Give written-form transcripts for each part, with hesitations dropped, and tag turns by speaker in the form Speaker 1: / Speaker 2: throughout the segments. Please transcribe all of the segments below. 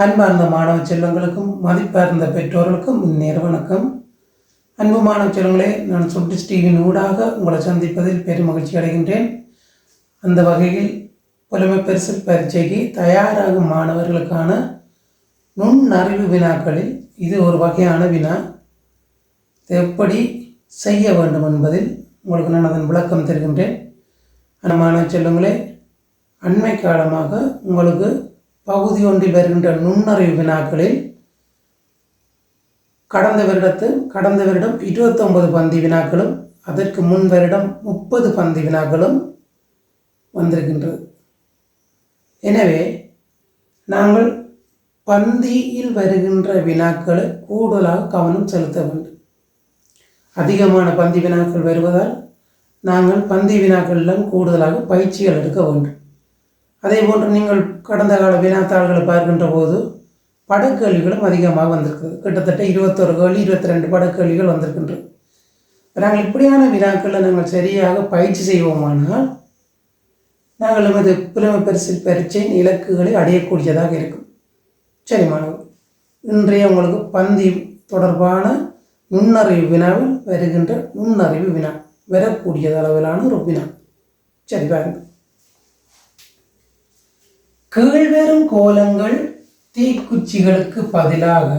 Speaker 1: அன்பார்ந்த மாணவ செல்வங்களுக்கும் மதிப்பார்ந்த பெற்றோர்களுக்கும் இந்நேர வணக்கம். அன்பு மாணவ செல்வங்களே, நான் சுட்டிஸ் டிவியின் ஊடாக உங்களை சந்திப்பதில் பெரும் மகிழ்ச்சி அடைகின்றேன். அந்த வகையில் புலமை பரிசில் பரீட்சைக்கு தயாராகும் மாணவர்களுக்கான நுண்ணறிவு வினாக்களில் இது ஒரு வகையான வினா. இது எப்படி செய்ய வேண்டும் என்பதில் உங்களுக்கு நான் அதன் விளக்கம் தருகின்றேன். அந்த மாணவ செல்வங்களே, அண்மை காலமாக உங்களுக்கு பகுதி ஒன்றில் வருகின்ற நுண்ணறிவு வினாக்களில் கடந்த வருடம் 29 பந்தி வினாக்களும் அதற்கு முன் வருடம் 30 பந்தி வினாக்களும் வந்திருக்கின்றது. எனவே நாங்கள் பந்தியில் வருகின்ற வினாக்களை கூடுதலாக கவனம் செலுத்த வேண்டும். அதிகமான பந்தி வினாக்கள் வருவதால் நாங்கள் பந்தி வினாக்களிலும் கூடுதலாக பயிற்சிகள் எடுக்க வேண்டும். அதே போன்று நீங்கள் கடந்த கால வினாத்தாள்களை பார்க்கின்ற போது படக்கேள்விகளும் அதிகமாக வந்திருக்கிறது. கிட்டத்தட்ட 21 கேள்வி 22 படக்கேள்விகள் வந்திருக்கின்றது. நாங்கள் இப்படியான வினாக்களை நாங்கள் சரியாக பயிற்சி செய்வோமானால் நாங்கள் நமது புலமை பரிசில் பரீட்சையின் இலக்குகளை அடையக்கூடியதாக இருக்கும். சரி மாணவர், இன்றைய உங்களுக்கு பந்தி தொடர்பான நுண்ணறிவு வினாவில் வருகின்ற நுண்ணறிவு வினா வரக்கூடிய அளவிலான ஒரு வினா. சரி பாருங்கள். கீழ்வரும் கோலங்கள் தீக்குச்சிகளுக்கு பதிலாக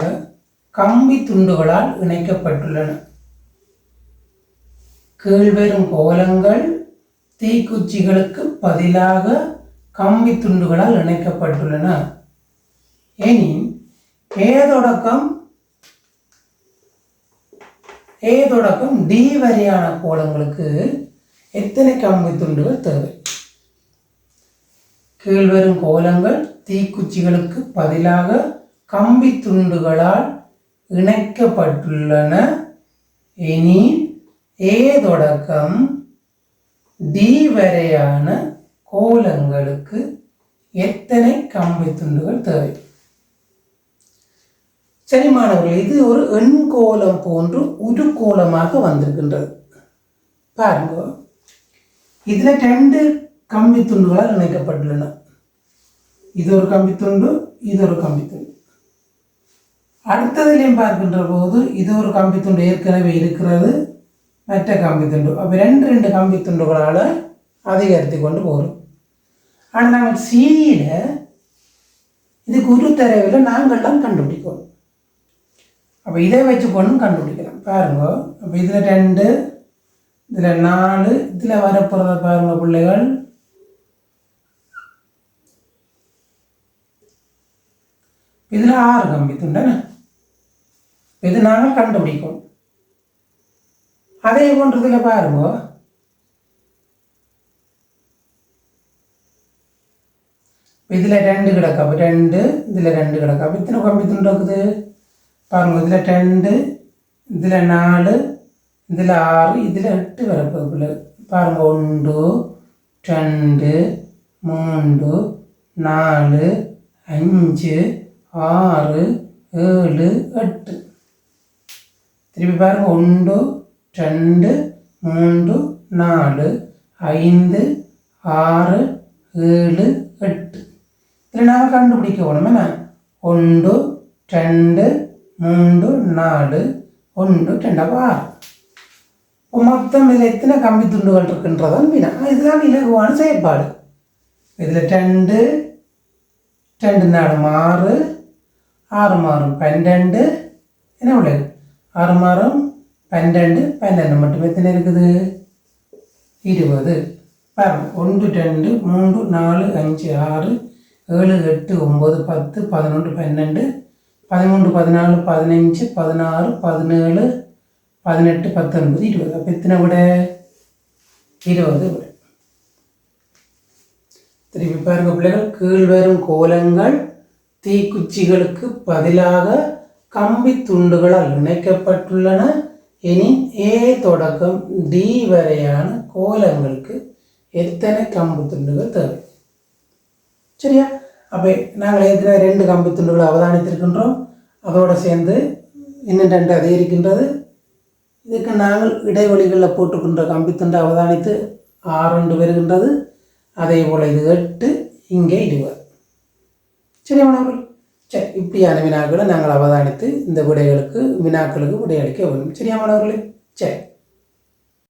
Speaker 1: கம்பி துண்டுகளால் இணைக்கப்பட்டுள்ளன. கீழ்வரும் கோலங்கள் தீக்குச்சிகளுக்கு பதிலாக கம்பி துண்டுகளால் இணைக்கப்பட்டுள்ளன எனின் ஏ தொடக்கம் டி வரையான கோலங்களுக்கு எத்தனை கம்பி துண்டுகள் தேவை? கீழ்வரும் கோலங்கள் தீக்குச்சிகளுக்கு பதிலாக கம்பி துண்டுகளால் இணைக்கப்பட்டுள்ளன எனில் ஏ தொடக்கம் டி வரையான கோலங்களுக்கு எத்தனை கம்பி துண்டுகள் தேவை? சரி மாணவர்கள், இது ஒரு எண்கோலம் போன்று உருக்கோலமாக வந்திருக்கின்றது. பாருங்க, இதுல 2 கம்பி துண்டுகளால் இணைக்கப்பட்டுள்ளன. இது ஒரு கம்பி துண்டு, இது ஒரு கம்பி துண்டு. அடுத்ததிலையும் பார்க்கின்ற போது இது ஒரு கம்பி துண்டு ஏற்கனவே இருக்கிறது, மற்ற கம்பி துண்டு. அப்போ 2 கம்பி துண்டுகளால் அதிகரித்து கொண்டு போகிறோம். ஆனால் நாங்கள் சியில் இதுக்கு ஒரு தரவில் நாங்கள்லாம் கண்டுபிடிக்கணும். அப்போ இதை வச்சு கொண்டு கண்டுபிடிக்கலாம். பாருங்க, அப்போ இதில் 2, இதில் 4, இதில் வரப்போகிறத பாருங்க பிள்ளைகள். இதில் 6 கம்பி துண்டன. இது நாங்கள் கண்டுபிடிக்கணும். அதே போன்று இதில் பாருங்க, இதில் 2 கிடக்கு. அப்போ 2, இதில் 2 கிடக்கு. அப்போ இத்தனை கம்பி துண்டு இருக்குது பாருங்க. இதில் 2, இதில் 4, இதில் 6, இதில் 8 வரப்போகுது பிள்ளைகள். பாருங்க, 1 2 3 4 5 6 7 8. திருப்பி பாருங்க, 1 2 3 4 5 6 7 8. இதில் நாங்கள் கண்டுபிடிக்க வேணும். என்ன? 1 2 3 4 1 2 6. மொத்தம் இதில் எத்தனை கம்பி துண்டுகள் இருக்குன்றதான் வினா. இதுதான் இலகுவான செயற்பாடு. இதில் 2 2 4 6 6 மாறும் 12. என்ன உள்ளது? 6 மாறும் 12 12 மட்டும் எத்தனை இருக்குது? 20. பாருங்க, 1 2 3 4 5 6 7 8 9 10 11 12 13 14 15 16 17 18 19 20. அப்போ எத்தனை விட? 20 விட. திருப்பி பாருங்க பிள்ளைகள், கீழ்வரும் கோலங்கள் தீக்குச்சிகளுக்கு பதிலாக கம்பி துண்டுகளால் இணைக்கப்பட்டுள்ளன எனின் ஏ தொடக்கம் டி வரையான கோலங்களுக்கு எத்தனை கம்பி துண்டுகள் தேவை? சரியா? அப்போ நாங்கள் ஏற்கனவே 2 கம்பி துண்டுகளை அவதானித்திருக்கின்றோம். அதோடு சேர்ந்து இன்னும் 2 அதிகரிக்கின்றது. இதுக்கு நாங்கள் இடைவெளிகளில் போட்டுக்கின்ற கம்பி துண்டை அவதானித்து 6 வருகின்றது. அதே போல் இது 8, இங்கே 20. சரி மாணவர்கள், சரி, இப்படியான வினாக்களை நாங்கள் அவதானித்து இந்த விடைகளுக்கு வினாக்களுக்கு விடையளிக்க வேண்டும். சரியா மாணவர்களே? சரி.